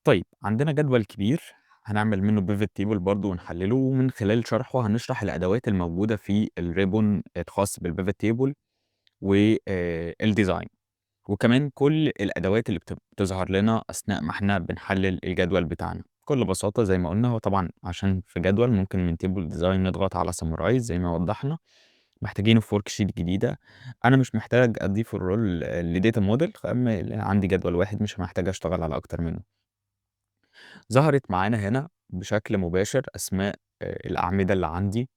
طيب عندنا جدول كبير هنعمل منه pivot table برضه ونحلله، ومن خلال شرحه هنشرح الأدوات الموجودة في الريبون الخاص بالpivot table والdesign، وكمان كل الأدوات اللي بتظهر لنا أثناء ما إحنا بنحلل الجدول بتاعنا. بكل بساطة زي ما قلنا، هو طبعًا عشان في جدول ممكن من table design نضغط على summarize زي ما وضحنا، محتاجينه في worksheet جديدة. أنا مش محتاج أضيف الrole لdata model، عندي جدول واحد مش محتاج أشتغل على أكتر منه. ظهرت معانا هنا بشكل مباشر أسماء الأعمدة اللي عندي،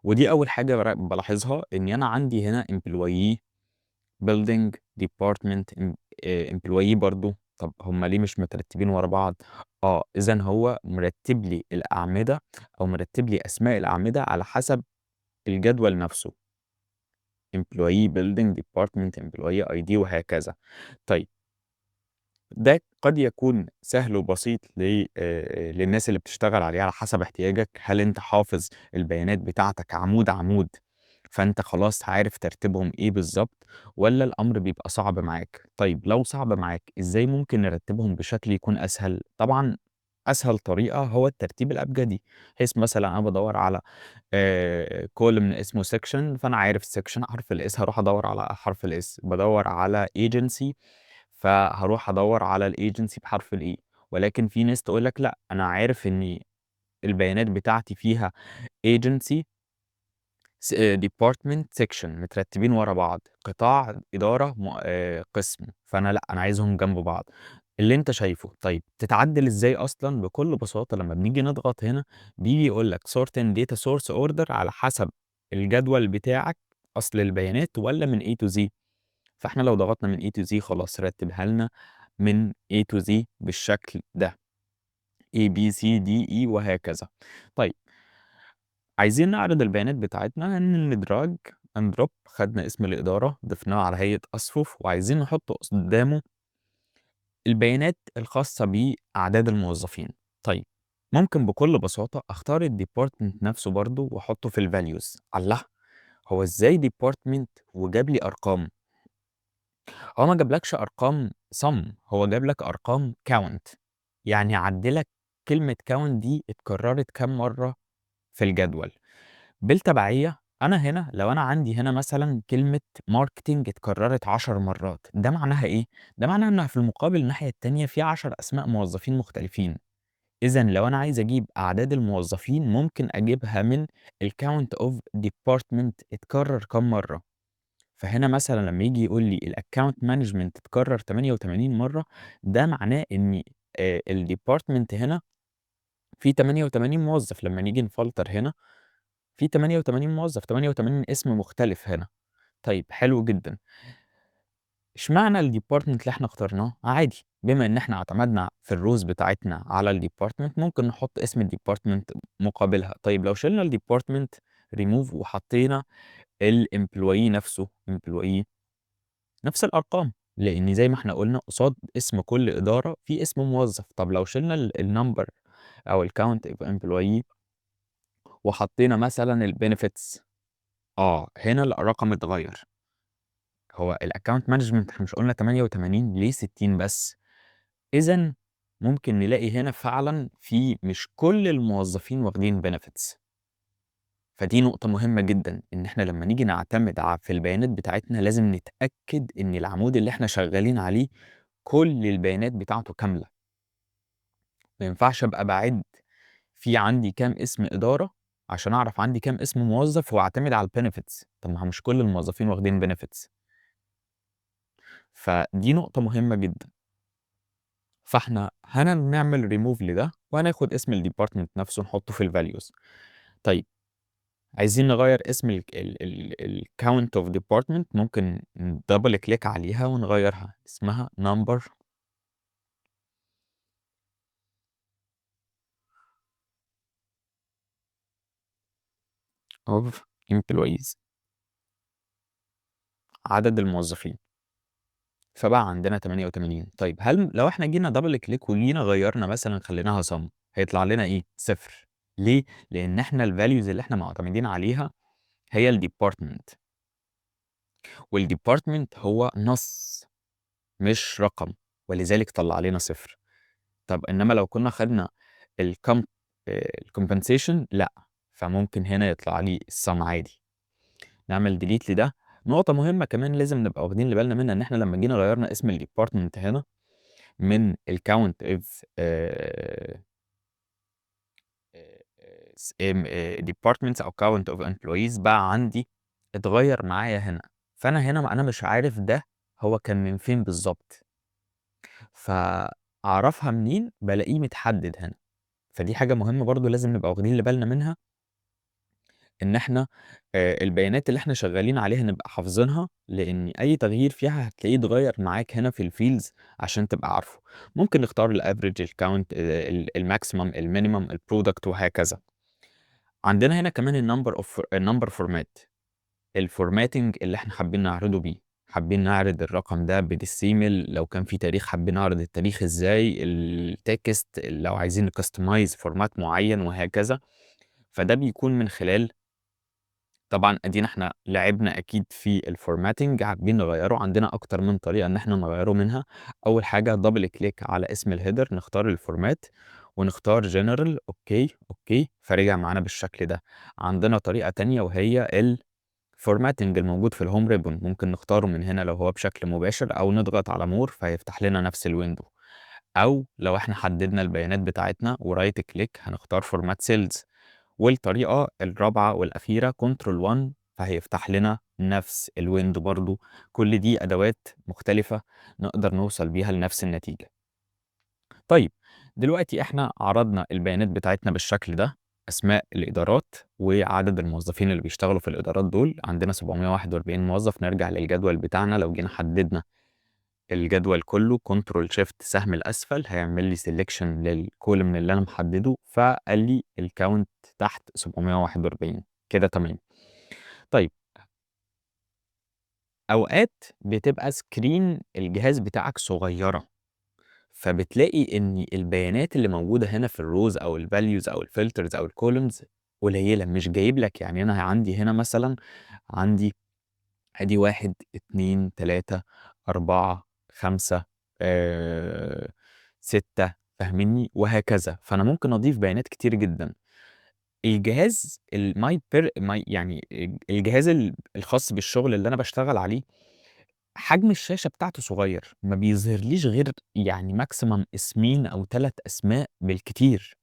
ودي أول حاجة بالاحظها إن أنا عندي هنا employee building department employee برضه. طب هم ليه مش مترتبين ورا بعض؟ إذًا هو مرتب لي الأعمدة أو مرتب لي أسماء الأعمدة على حسب الجدول نفسه، employee building department employee ID وهكذا. طيب ده قد يكون سهل وبسيط للناس اللي بتشتغل عليه على حسب احتياجك. هل أنت حافظ البيانات بتاعتك عمود، عمود، فأنت خلاص عارف ترتيبهم إيه بالضبط، والّا الأمر بيبقى صعب معاك؟ طيب لو صعب معاك، إزاي ممكن نرتبهم بشكل يكون أسهل؟ طبعًا أسهل طريقة هو الترتيب الأبجدي، بحيث مثلًا أنا بادوّر على column اسمه section، فأنا عارف section حرف الS هاروح أدوّر على حرف الS، بادوّر على agency فهاروح أدوّر على الagency بحرف الE. ولكن في ناس تقول لك لأ، أنا عارف إن البيانات بتاعتي فيها agency department section مترتبين ورا بعض، قطاع، إدارة، قسم، فأنا لأ، أنا عايزهم جنب بعض. اللي أنت شايفه. طيب تتعدل إزاي أصلًا؟ بكل بساطة لمّا بنيجي نضغط هنا بييجي يقول لك sort in data source order على حسب الجدول بتاعك أصل البيانات والّا من A to Z. فإحنا لو ضغطنا من A to Z خلاص رتبها لنا من A to Z بالشكل ده، A B C D E وهكذا. طيب عايزين نعرض البيانات بتاعتنا إن drag and drop، خدنا اسم الإدارة ضفناه على هيئة أصفُف، وعايزين نحط قدامه البيانات الخاصة بأعداد الموظفين. طيب ممكن بكل بساطة أختار الdepartment نفسه برضه وأحطه في الvalues. الله! هو إزاي department وجاب لي أرقام؟ هو ما جابلكش أرقام sum، هو جاب لك أرقام count، يعني عدّ لك كلمة count دي اتكررت كام مرّة في الجدول. بالتبعية أنا هنا لو أنا عندي هنا مثلًا كلمة marketing اتكررت 10 مرات، ده معناها إيه؟ ده معناها إن في المقابل الناحية التانية في 10 أسماء موظفين مختلفين. إذًا لو أنا عايز أجيب أعداد الموظفين ممكن أجيبها من الcount of department اتكرر كام مرّة. فهنا مثلًا لمّا ييجي يقول لي الaccount management اتكرر 88 مرّة، ده معناه إن الdepartment هنا فيه 88 موظف. لمّا نيجي نفلتر هنا في 88 موظف، 88 اسم مختلف هنا. طيب حلو جدًا. اشمعنى الdepartment اللي إحنا اخترناه؟ عادي، بما إن إحنا اعتمدنا في الrows بتاعتنا على الdepartment ممكن نحط اسم الdepartment مقابلها. طيب لو شِلنا الdepartment remove وحطينا الemployee نفسه employee نفس الأرقام، لإن زي ما إحنا قُلنا قصاد اسم كل إدارة في اسم موظف. طب لو شِلنا الnumber أو الcount of employee وحطينا مثلًا الbenefits، هنا الرقم اتغيّر. هو الaccount management إحنا مش قُلنا 88 ليه 60 بس؟ إذًا ممكن نلاقي هنا فعلًا في مش كل الموظفين واخدين benefits. فدي نقطة مهمة جدًا، إن إحنا لمّا نيجي نعتمد في البيانات بتاعتنا لازم نتأكد إن العمود اللي إحنا شغالين عليه كل البيانات بتاعته كاملة. ما ينفعش أبقى باعِد في عندي كام اسم إدارة عشان أعرف عندي كام اسم موظف وأعتمد على الbenefits. طب ما هو مش كل الموظفين واخدين benefits. فدي نقطة مهمة جدًا. فإحنا هنعمل remove لده وهناخد اسم الdepartment نفسه نحطه في الvalues. طيب عايزين نغيّر اسم الcount of department، ممكن double click عليها ونغيّرها، اسمها number of employees، عدد الموظفين. فبقى عندنا 88. طيب لو إحنا جينا double click وجينا غيّرنا مثلًا خلّيناها sum، هيطلع لنا إيه؟ 0. ليه؟ لإن إحنا الvalues اللي إحنا معتمدين عليها هي الdepartment، والdepartment هو نَص مش رقم، ولذلك طلّع لنا 0. طب إنما لو كنا خدنا الcom الcompensation لأ، فممكن هنا يطلع لي الsum عادي. نعمل delete لده. نقطة مهمة كمان لازم نبقى واخدين بالنا منها، إن إحنا لمّا جينا غيّرنا اسم الdepartment هنا من الcount of departments أو count of employees بقى عندي اتغيّر معايا هنا. فأنا هنا أنا مش عارف ده هو كان من فين بالضبط، فأعرفها منين؟ بالاقيه متحدد هنا. فدي حاجة مهمة برضه لازم نبقى واخدين بالنا منها، إن إحنا البيانات اللي إحنا شغالين عليها نبقى حافظينها، لإن أي تغيير فيها هتلاقيه اتغيّر معاك هنا في الfields عشان تبقى عارفه. ممكن نختار الaverage، الcount، الmaximum، الminimum، الproduct وهكذا. عندنا هنا كمان الnumber format، الformatting اللي إحنا حابين نعرضه بيه. حابين نعرض الرقم ده بالديسيمال، لو كان في تاريخ حابين نعرض التاريخ إزاي، الtext لو عايزين نcustomize format معيّن وهكذا. فده بيكون من خلال، طبعًا أدينا إحنا لعبنا أكيد في الformatting، حابين نغيّره، عندنا أكتر من طريقة إن إحنا نغيّره منها. أول حاجة double click على اسم الheader، نختار الformat ونختار general، أوكي، أوكي، فرجع معانا بالشكل ده. عندنا طريقة تانية وهي الformatting الموجود في الhome ribbon، ممكن نختاره من هنا لو هو بشكل مباشر، أو نضغط على more فهيفتح لنا نفس الwindow. أو لو إحنا حددنا البيانات بتاعتنا ورايت كليك هنختار format cells. والطريقة الرابعة والأخيرة control 1 فهيفتح لنا نفس الويندو برضه. كل دي أدوات مختلفة نقدر نوصل بيها لنفس النتيجة. طيب دلوقتي إحنا عرضنا البيانات بتاعتنا بالشكل ده، أسماء الإدارات وعدد الموظفين اللي بيشتغلوا في الإدارات دول، عندنا 741 موظف. نرجع للجدول بتاعنا، لو جينا حددنا الجدول كله كنترول شيفت سهم الأسفل هيعمل لي selection للكولوم اللي أنا محدده، فقال لي الكاونت تحت 741 كده تمام. طيب أوقات بتبقى سكرين الجهاز بتاعك صغيرة، فبتلاقي إن البيانات اللي موجودة هنا في الروز أو الفاليوز أو الفلترز أو الكولومز قليلة، مش جايب لك. يعني أنا عندي هنا مثلا، عندي أدي 1، 2، 3، 4، 5، 6، فاهمني؟ وهكذا. فأنا ممكن أضيف بيانات كتير جدًا. الجهاز يعني الجهاز الخاص بالشغل اللي أنا باشتغل عليه، حجم الشاشة بتاعته صغير، ما بيظهرليش غير يعني maximum اسمين أو 3 أسماء بالكتير،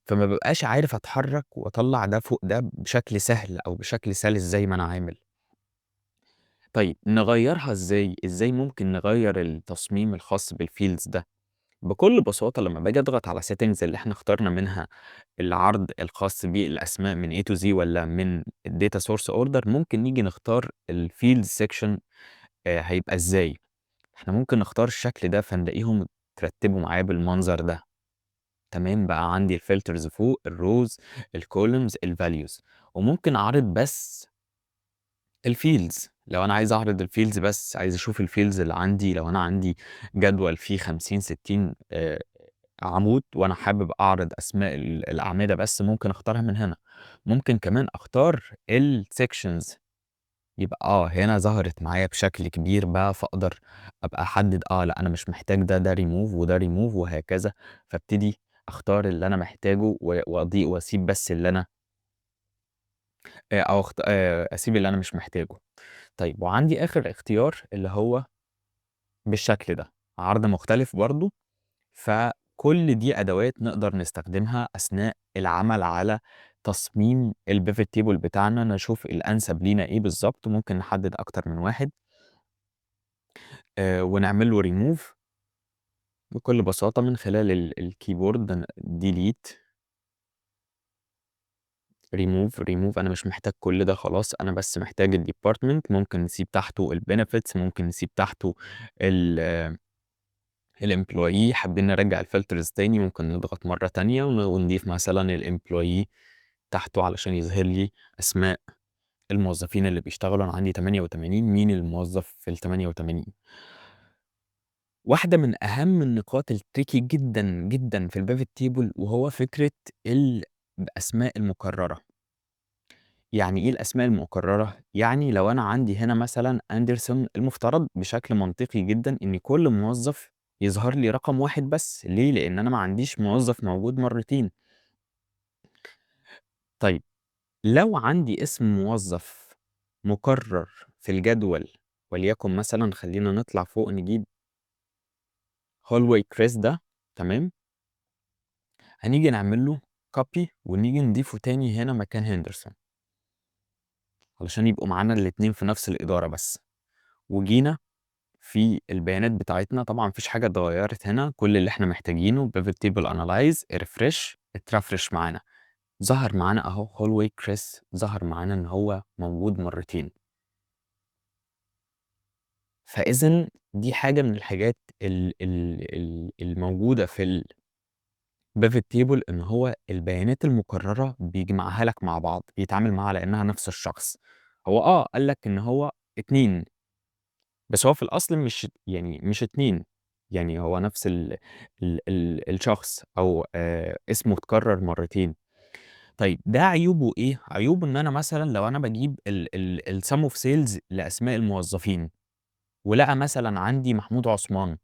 فما بابقاش عارف أتحرك وأطلّع ده فوق ده بشكل سهل أو بشكل سلس زي ما أنا عامل. طيب نغيّرها إزاي؟ إزاي ممكن نغيّر التصميم الخاص بالfields ده؟ بكل بساطة لمّا باجي أضغط على settings اللي إحنا اخترنا منها العرض الخاص بالأسماء من A to Z والّا من الdata source order، ممكن نيجي نختار الfield section هيبقى إزاي. إحنا ممكن نختار الشكل ده فنلاقيهم اترتبوا معايا بالمنظر ده. تمام، بقى عندي الfilters فوق، الrows، الcolumns، الvalues. وممكن أعرض بس الfields، لو أنا عايز أعرض الfields بس، عايز أشوف الfields اللي عندي، لو أنا عندي جدول فيه 50، 60 عمود وأنا حابب أعرض أسماء الأعمدة بس، ممكن أختارها من هنا. ممكن كمان أختار الsections، يبقى هنا ظهرت معايا بشكل كبير بقى، فأقدر أبقى أحدد لأ أنا مش محتاج ده remove وده remove وهكذا. فابتدي أختار اللي أنا محتاجه وأسيب بس اللي أنا أو أخت أسيب اللي أنا مش محتاجه. طيب وعندي آخر اختيار اللي هو بالشكل ده، عرض مختلف برضه. فكل دي أدوات نقدر نستخدمها أثناء العمل على تصميم الpivot table بتاعنا، نشوف الأنسب لينا إيه بالضبط. ممكن نحدد أكتر من واحد ونعمل له remove بكل بساطة من خلال الكيبورد delete، remove. أنا مش محتاج كل ده خلاص، أنا بس محتاج الdepartment. ممكن نسيب تحته الbenefits، ممكن نسيب تحته ال الemployee. حابين نرجّع الfilters تاني ممكن نضغط مرّة تانية ونضيف مثلًا الemployee تحته علشان يظهر لي أسماء الموظفين اللي بيشتغلوا. أنا عندي 88، مين الموظف في ال88؟ واحدة من أهم النقاط الtricky جدًا، جدًا في الpivot table وهو فكرة الأسماء المكررة. يعني إيه الأسماء المكررة؟ يعني لو أنا عندي هنا مثلًا أندرسون، المفترض بشكل منطقي جدًا إن كل موظف يظهر لي رقم واحد بس. ليه؟ لأن أنا ما عنديش موظف موجود مرتين. طيب لو عندي اسم موظف مكرر في الجدول، وليكن مثلا خلينا نطلع فوق نجيب هولوي كريس ده، تمام، هنيجي نعمل له كوبي ونيجي نضيفه تاني هنا مكان هندرسون علشان يبقوا معانا الاتنين في نفس الإدارة بس. وجينا في البيانات بتاعتنا، طبعا مفيش حاجة اتغيرت هنا، كل اللي احنا محتاجينه pivot table analyze refresh اترفرش معانا، ظهر معانا اهو هولوي كريس، ظهر معانا ان هو موجود مرتين. فاذا دي حاجة من الحاجات الموجودة في البيفت تيبل، ان هو البيانات المكررة بيجمعها لك مع بعض، بيتعامل معاها على انها نفس الشخص. هو قال لك ان هو اتنين، بس هو في الأصل مش اتنين، يعني هو نفس ال الشخص، أو اسمه اتكرر مرتين. طيب ده عيوبه إيه؟ عيوبه إن أنا مثلا لو أنا بجيب ال sum of sales لأسماء الموظفين، ولقى مثلا عندي محمود عثمان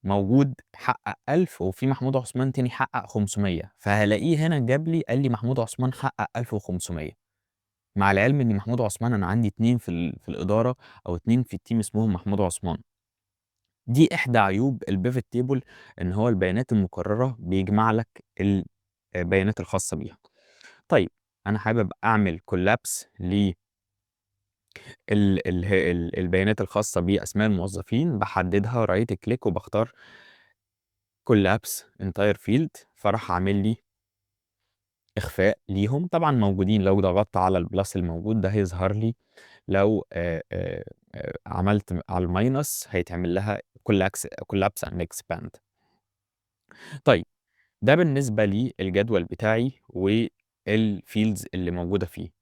موجود حقق 1000، وفي محمود عثمان تاني حقق 500، فهلاقيه هنا جاب لي قال لي محمود عثمان حقق 1500، مع العلم إن محمود عثمان أنا عندي اتنين في الإدارة، أو اتنين في التيم اسمهم محمود عثمان. دي إحدى عيوب الpivot table، إن هو البيانات المكررة بيجمع لك البيانات الخاصة بيها. طيب أنا حابب أعمل collapse البيانات الخاصة بأسماء الموظفين، بحددها right click وبختار collapse entire field، فراح عامل لي إخفاء ليهم. طبعا موجودين، لو ضغطت على البلس الموجود ده هيظهر لي، لو عملت على الماينس هيتعمل لها collapse and expand. طيب ده بالنسبة لي الجدول بتاعي والفيلدز اللي موجودة فيه.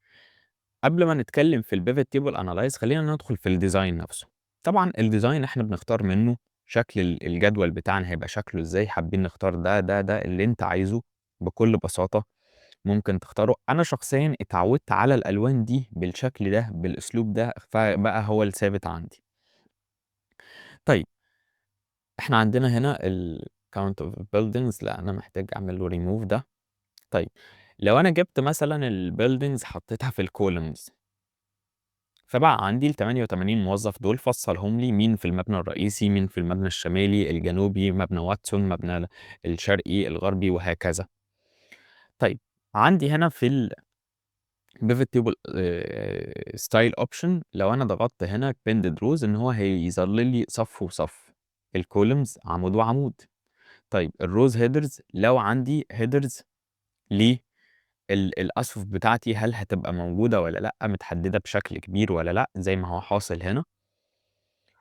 قبل ما نتكلم في البيفت تيبل انالايز، خلينا ندخل في الديزاين نفسه. طبعا الديزاين احنا بنختار منه شكل الجدول بتاعنا هيبقى شكله ازاي، حابين نختار ده اللي انت عايزه بكل بساطة ممكن تختاره. انا شخصيا اتعودت على الالوان دي بالشكل ده بالاسلوب ده، فبقى هو الثابت عندي. طيب احنا عندنا هنا ال count of buildings، لا انا محتاج اعمل له remove ده. طيب لو انا جبت مثلا البيلدينجز حطيتها في الكولومز، فبقى عندي ال 88 موظف دول فصلهم لي مين في المبنى الرئيسي، مين في المبنى الشمالي، الجنوبي، مبنى واتسون، مبنى الشرقي، الغربي، وهكذا. طيب عندي هنا في ال pivot table style option، لو انا ضغطت هنا appended rows ان هو هيظلل لي صف وصف، الكولومز عمود وعمود. طيب الروز هيدرز، لو عندي هيدرز الأسقف بتاعتي هل هتبقى موجودة ولا لأ، متحددة بشكل كبير ولا لأ زي ما هو حاصل هنا.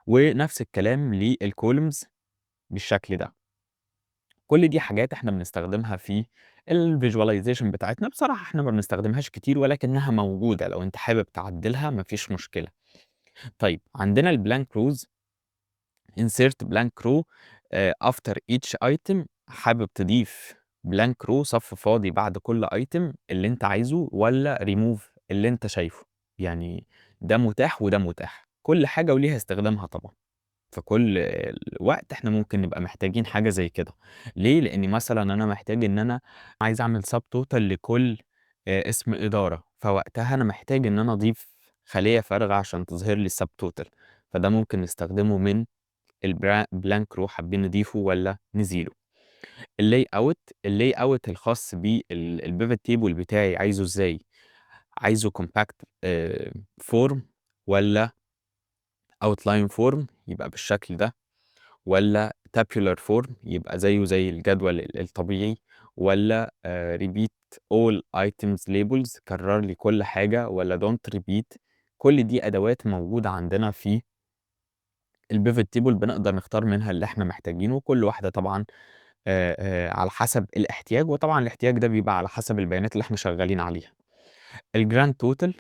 ونفس الكلام للكولمز بالشكل ده. كل دي حاجات احنا بنستخدمها في الفيجواليزيشن بتاعتنا، بصراحة احنا ما بنستخدمهاش كتير ولكنها موجودة، لو انت حابب تعدلها مفيش مشكلة. طيب عندنا البلانك روز، insert blank row after each item، حابب تضيف blank row صف فاضي بعد كل item اللي انت عايزه، ولا remove اللي انت شايفه. يعني ده متاح وده متاح، كل حاجة وليها استخدامها طبعا. في كل وقت احنا ممكن نبقى محتاجين حاجة زي كده. ليه؟ لاني مثلا انا محتاج ان انا عايز اعمل سب توتال لكل اسم ادارة، فوقتها انا محتاج ان انا اضيف خلية فارغة عشان تظهر لي السب توتال، فده ممكن نستخدمه من البلانك رو، حابين نضيفه ولا نزيله. اللاي اوت الخاص بالبيفت تيبل بتاعي عايزه ازاي؟ عايزه كومباكت فورم، ولا اوتلاين فورم يبقى بالشكل ده، ولا تابيولار فورم يبقى زيه زي الجدول الطبيعي، ولا ريبيت اول ايتمز ليبلز كرر لي كل حاجه، ولا دونت ريبيت. كل دي ادوات موجوده عندنا في البيفت تيبل، بنقدر نختار منها اللي احنا محتاجينه، كل واحدة طبعا على حسب الاحتياج، وطبعا الاحتياج ده بيبقى على حسب البيانات اللي احنا شغالين عليها. الجراند توتال،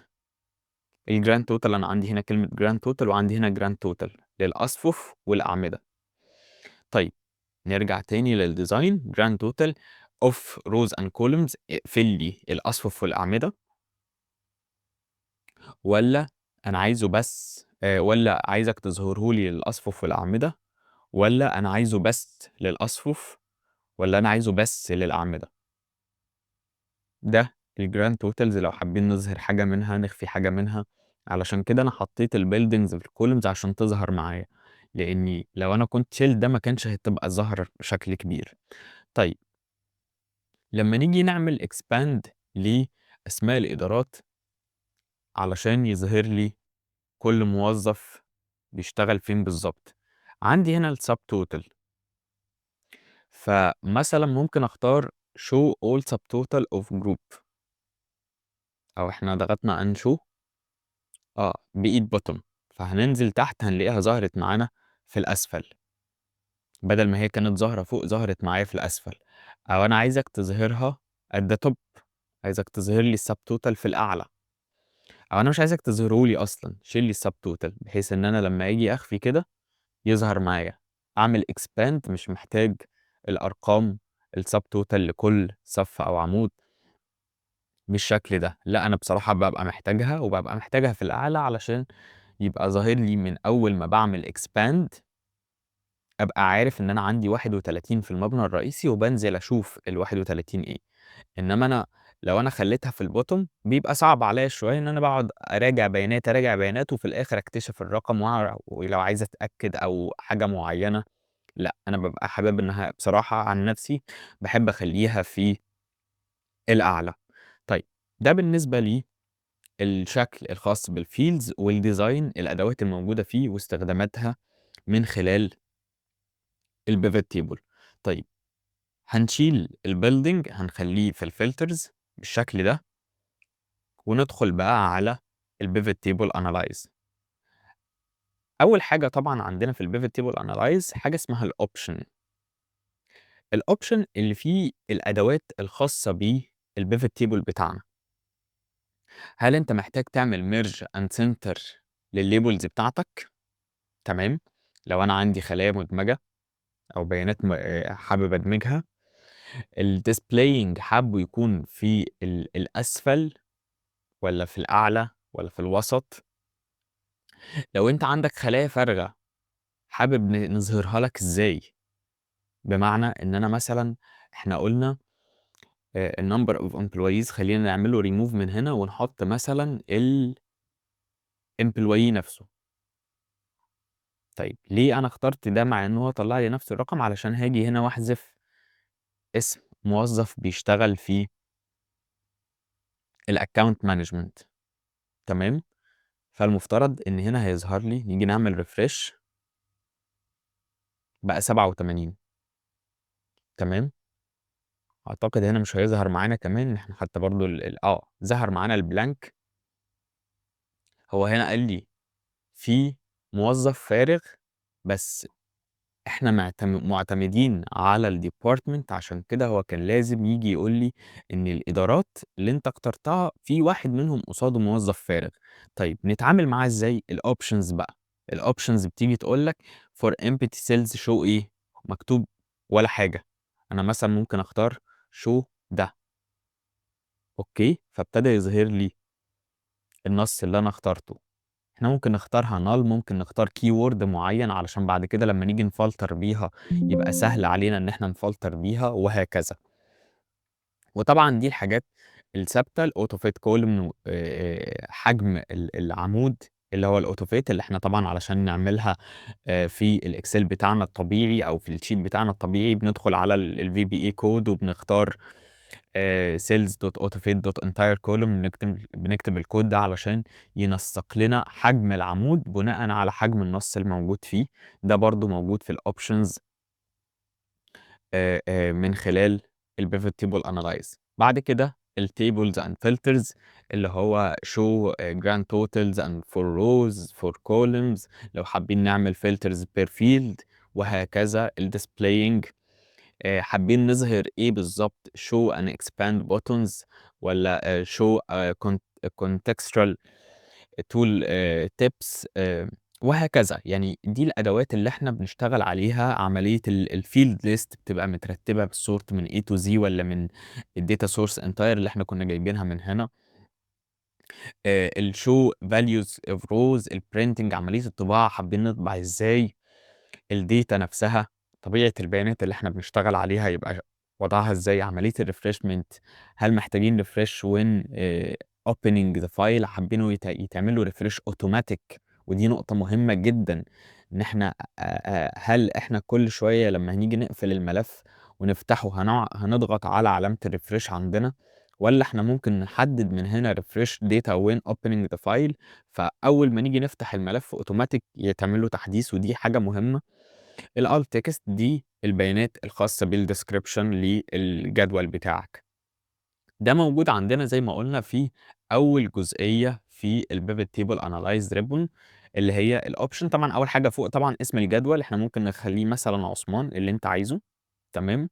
الجراند توتال انا عندي هنا كلمة جراند توتال، وعندي هنا جراند توتال للأصفف والأعمدة. طيب نرجع تاني للديزاين، جراند توتال اوف روز اند كولومز، اقفل لي الأصفف والأعمدة، ولا انا عايزه بس ولا عايزك تظهره لي الأصفف والأعمدة، والّا أنا عايزه بس للأصفُف والّا أنا عايزه بس للأعمدة. ده الgrand totals لو حابين نظهر حاجة منها، نخفي حاجة منها، علشان كده أنا حطيت الbuildings في الcolumns عشان تظهر معايا، لإني لو أنا كنت شِلت ده ما كانش هتبقى ظاهرة بشكل كبير. طيب لمّا نيجي نعمل expand لأسماء الإدارات علشان يظهر لي كل موظف بيشتغل فين بالضبط، عندي هنا الsubtotal، فمثلًا ممكن أختار show all subtotal of group، أو إحنا ضغطنا unshow بقيت bottom، فهننزل تحت هنلاقيها ظهرت معانا في الأسفل، بدل ما هي كانت ظاهرة فوق ظهرت معايا في الأسفل، أو أنا عايزك تظهرها at the top، عايزك تظهر لي الsubtotal في الأعلى، أو أنا مش عايزك تظهره لي أصلًا، شيل لي الsubtotal بحيث إن أنا لمّا آجي أخفي كده يظهر معايا، أعمل expand مش محتاج الأرقام الsubtotal لكل صف أو عمود بالشكل ده، لأ أنا بصراحة بابقى محتاجها، وبابقى محتاجها في الأعلى علشان يبقى ظاهر لي من أول ما باعمل expand أبقى عارف إن أنا عندي 31 في المبنى الرئيسي، وبانزل أشوف ال31 إيه، إنما أنا لو أنا خليتها في الbottom بيبقى صعب عليّا شوية إن أنا باقعد أراجع بيانات، أراجع بيانات، وفي الآخر أكتشف الرقم ولو عايز أتأكد أو حاجة معينة، لأ أنا بابقى حابب إنها بصراحة عن نفسي باحب أخلّيها في الأعلى. طيب ده بالنسبة للشكل الخاص بالfields والdesign الأدوات الموجودة فيه واستخداماتها من خلال الpivot table. طيب هنشيل الbuilding هنخلّيه في الfilters بالشكل ده، وندخل بقى على الpivot table analyze. أول حاجة طبعًا عندنا في الpivot table analyze حاجة اسمها الoption. الoption اللي فيه الأدوات الخاصة بالpivot table بتاعنا. هل أنت محتاج تعمل merge and center للlabels بتاعتك؟ تمام، لو أنا عندي خلايا مدمجة أو بيانات حابب أدمجها، الdisplaying حابّه يكون في الأسفل والّا في الأعلى والّا في الوسط؟ لو أنت عندك خلايا فارغة حابب نظهرها لك إزاي؟ بمعنى إن أنا مثلًا إحنا قُلنا الnumber of employees خلّينا نعمل له remove من هنا ونحط مثلًا الemployee نفسه. طيب ليه أنا اخترت ده مع إن هو طلّع لي نفس الرقم؟ علشان هاجي هنا وأحذف اسم موظف بيشتغل في الaccount management، تمام؟ فالمفترض إن هنا هيظهر لي نيجي نعمل refresh بقى 87، تمام؟ أعتقد هنا مش هيظهر معانا كمان، إحنا حتى برضه ظهر معانا الblank. هو هنا قال لي في موظف فارغ، بس إحنا مُعتمدين على الdepartment، عشان كده هو كان لازم ييجي يقول لي إن الإدارات اللي أنت اخترتها في واحد منهم قصاده موظف فارغ. طيب نتعامل معاه إزاي؟ الoptions بقى، الoptions بتيجي تقول لك for empty cells show إيه؟ مكتوب ولا حاجة، أنا مثلًا ممكن أختار show ده، أوكي، فابتدى يظهر لي النص اللي أنا اخترته. إحنا ممكن نختارها null، ممكن نختار keyword معين علشان بعد كده لمّا نيجي نفلتر بيها يبقى سهل علينا إن إحنا نفلتر بيها وهكذا. وطبعًا دي الحاجات الثابتة الauto-fit column حجم العمود اللي هو الauto-fit اللي إحنا طبعًا علشان نعملها في الExcel بتاعنا الطبيعي أو في الsheet بتاعنا الطبيعي بندخل على الVBA code وبنختار cells.autofit.entire column بنكتب الكود ده علشان ينسق لنا حجم العمود بناءً على حجم النص الموجود فيه، ده برضه موجود في الoptions من خلال الpivot table analyze. بعد كده الtables and filters اللي هو show grand totals and for rows for columns لو حابين نعمل filters per field وهكذا. الdisplaying حابين نظهر إيه بالضبط show and expand buttons والّا show contextual tool tips وهكذا. يعني دي الأدوات اللي إحنا بنشتغل عليها عملية الfield list بتبقى مترتبة بالsort من A to Z والّا من الdata source entire اللي إحنا كنا جايبينها من هنا. الshow values of rows الprinting عملية الطباعة حابين نطبع إزاي. الdata نفسها، طبيعة البيانات اللي إحنا بنشتغل عليها يبقى وضعها إزاي، عملية الrefreshment، هل محتاجين refresh when opening the file، حابينه يتعمل له refresh automatic، ودي نقطة مهمة جدًا، إن إحنا هل إحنا كل شوية لمّا هنيجي نقفل الملف ونفتحه هنضغط على علامة الrefresh عندنا، والّا إحنا ممكن نحدد من هنا refresh data when opening the file، فأول ما نيجي نفتح الملف أوتوماتيك يتعمل له تحديث، ودي حاجة مهمة. الalt text دي البيانات الخاصة بالdescription للجدول بتاعك. ده موجود عندنا زي ما قُلنا في أول جزئية في الpivot table analyze ribbon، اللي هي الoption. طبعًا أول حاجة فوق طبعًا اسم الجدول، إحنا ممكن نخلّيه مثلًا عثمان اللي أنت عايزه، تمام.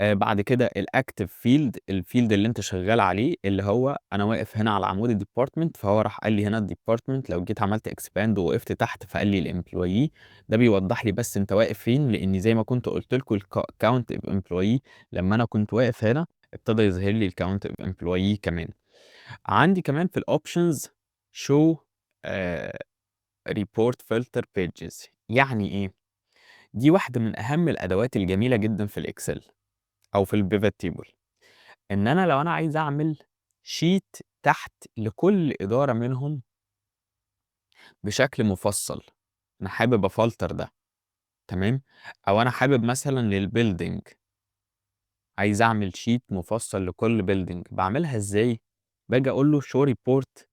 بعد كده الactive field، الfield اللي أنت شغال عليه، اللي هو أنا واقف هنا على عمود الdepartment، فهو راح قال لي هنا الdepartment، لو جيت عملت expand ووقفت تحت فقال لي الemployee. ده بيوضح لي بس أنت واقف فين، لإن زي ما كنت قُلت لكم count of employee لمّا أنا كنت واقف هنا ابتدى يظهر لي الcount of employee كمان. عندي كمان في الoptions show آآ report filter pages. يعني إيه؟ دي واحدة من أهم الأدوات الجميلة جدًا في الExcel أو في الpivot table. إن أنا لو أنا عايز أعمل sheet تحت لكل إدارة منهم بشكل مفصل، أنا حابب أفلتر ده، تمام. أو أنا حابب مثلًا للbuilding عايز أعمل sheet مفصل لكل building، باعملها إزاي؟ باجي أقول له show report،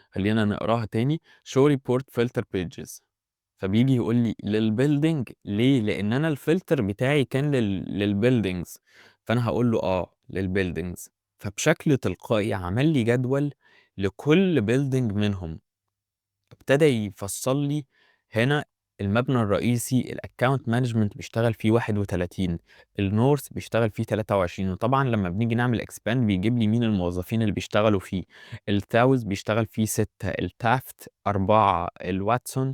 خلّينا نقراها تاني، show report filter pages، فبييجي يقول لي للbuilding ليه؟ لإن أنا الفلتر بتاعي كان للbuildings، فأنا هاقول له للbuildings، فبشكل تلقائي عمل لي جدول لكل building منهم. ابتدى يفصّل لي هنا المبنى الرئيسي الaccount management بيشتغل فيه 31، الnorth بيشتغل فيه 23، وطبعًا لمّا بنيجي نعمل expand بيجيب لي مين الموظفين اللي بيشتغلوا فيه، الsouth بيشتغل فيه 6، الtaft 4، الwatson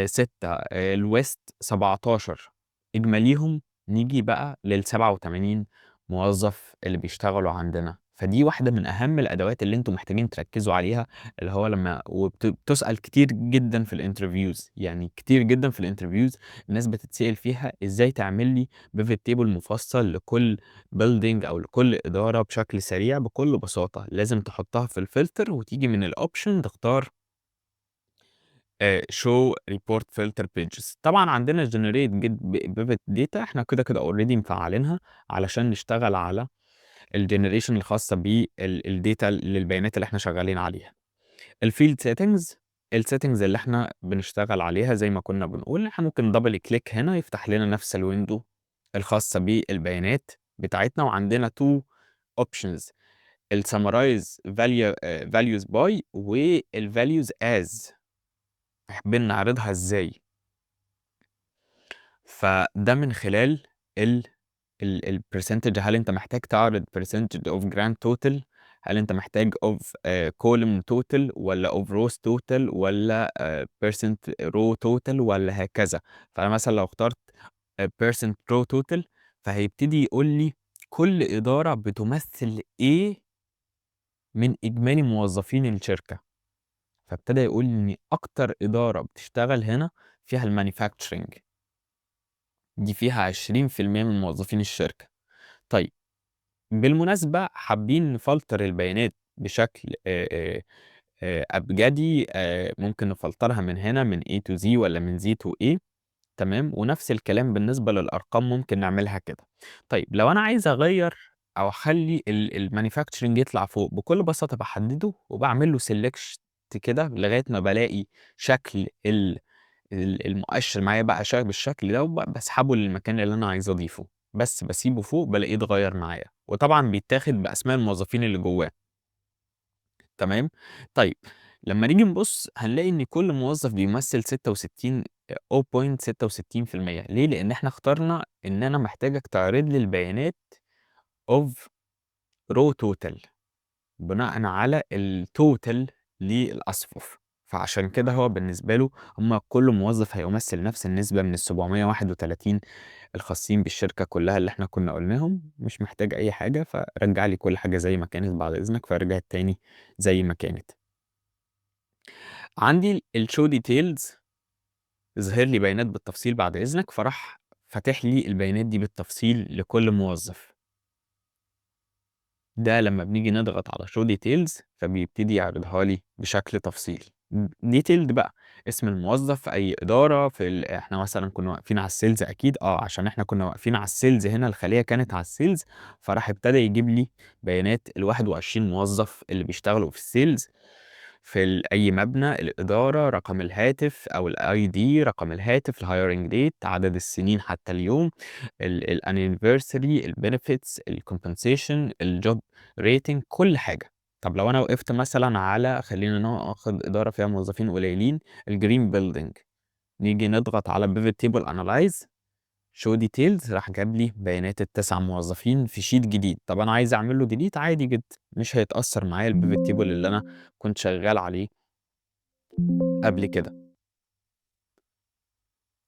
6، الwest 17، إجماليهم نيجي بقى لل87 موظف اللي بيشتغلوا عندنا. فدي واحدة من أهم الأدوات اللي أنتم محتاجين تركّزوا عليها، اللي هو لمّا بتُسأل كتير جدًا في الinterviews، يعني كتير جدًا في الinterviews الناس بتتسأل فيها إزاي تعمل لي pivot table مفصّل لكل building أو لكل إدارة بشكل سريع. بكل بساطة لازم تحطها في الfilter وتيجي من الoption تختار show report filter pages. طبعًا عندنا generate get pivot data إحنا كده already مفعّلينها علشان نشتغل على الgeneration الخاصة الdata للبيانات اللي إحنا شغالين عليها. الfield settings، الsettings اللي إحنا بنشتغل عليها زي ما كنا بنقول، إحنا ممكن double click هنا يفتح لنا نفس الwindow الخاصة بالبيانات بتاعتنا، وعندنا 2 options، الsummarize values by والvalues as، حابين نعرضها إزاي. فده من خلال الpercentage، هل أنت محتاج تعرض percentage of grand total، هل أنت محتاج of column total والّا of rows total والّا percent row total والّا هكذا. فأنا مثلًا لو اخترت percent row total فهيبتدي يقول لي كل إدارة بتمثل إيه من إجمالي موظفين الشركة، فابتدى يقول لي إن أكتر إدارة بتشتغل هنا فيها الmanufacturing، دي فيها 20% من موظفين الشركة. طيب بالمناسبة حابين نفلتر البيانات بشكل أبجدي، ممكن نفلترها من هنا من A to Z والّا من Z to A، تمام. ونفس الكلام بالنسبة للأرقام ممكن نعملها كده. طيب لو أنا عايز أغيّر أو أخلّي الmanufacturing يطلع فوق، بكل بساطة باحدده وباعمل له select كده لغاية ما بالاقي شكل المؤشر معايا بقى بالشكل ده، باسحبه للمكان اللي أنا عايز أضيفه، بس باسيبه فوق بالاقيه اتغيّر معايا، وطبعًا بيتاخد بأسماء الموظفين اللي جواه، تمام. طيب لمّا نيجي نبُص هنلاقي إن كل موظف بيمثل 66 0.66%. ليه؟ لإن إحنا اخترنا إن أنا محتاجك تعرض لي البيانات of raw total بناءً على الtotal للأصفُف، فعشان كده هو بالنسبة له كل موظف هيمثل نفس النسبة من ال731 الخاصين بالشركة كلّها اللي إحنا كنا قُلناهم، مش محتاج أي حاجة، فرجّع لي كل حاجة زي ما كانت بعد إذنك، فرجعت تاني زي ما كانت. عندي الshow details اظهر لي بيانات بالتفصيل بعد إذنك، فراح فاتح لي البيانات دي بالتفصيل لكل موظف. ده لمّا بنيجي نضغط على show details فبيبتدي يعرضها لي بشكل تفصيلي. detailed بقى، اسم الموظف في أي إدارة في إحنا مثلًا كنا واقفين على الsales أكيد عشان إحنا كنا واقفين على الsales هنا الخلية كانت على الsales، فراح ابتدى يجيب لي بيانات ال21 موظف اللي بيشتغلوا في الsales في أي مبنى، الإدارة، رقم الهاتف أو الID، رقم الهاتف، الhiring date، عدد السنين حتى اليوم، الanniversary، الbenefits، الcompensation، الjob rating، كل حاجة. طب لو أنا وقفت مثلًا على خلّينا ناخد إدارة فيها موظفين قليلين، الgreen building، نيجي نضغط على pivot table analyze show details راح جاب لي بيانات ال9 موظفين في sheet جديد. طب أنا عايز أعمل له delete عادي جدًا، مش هيتأثر معايا الpivot table اللي أنا كنت شغال عليه قبل كده.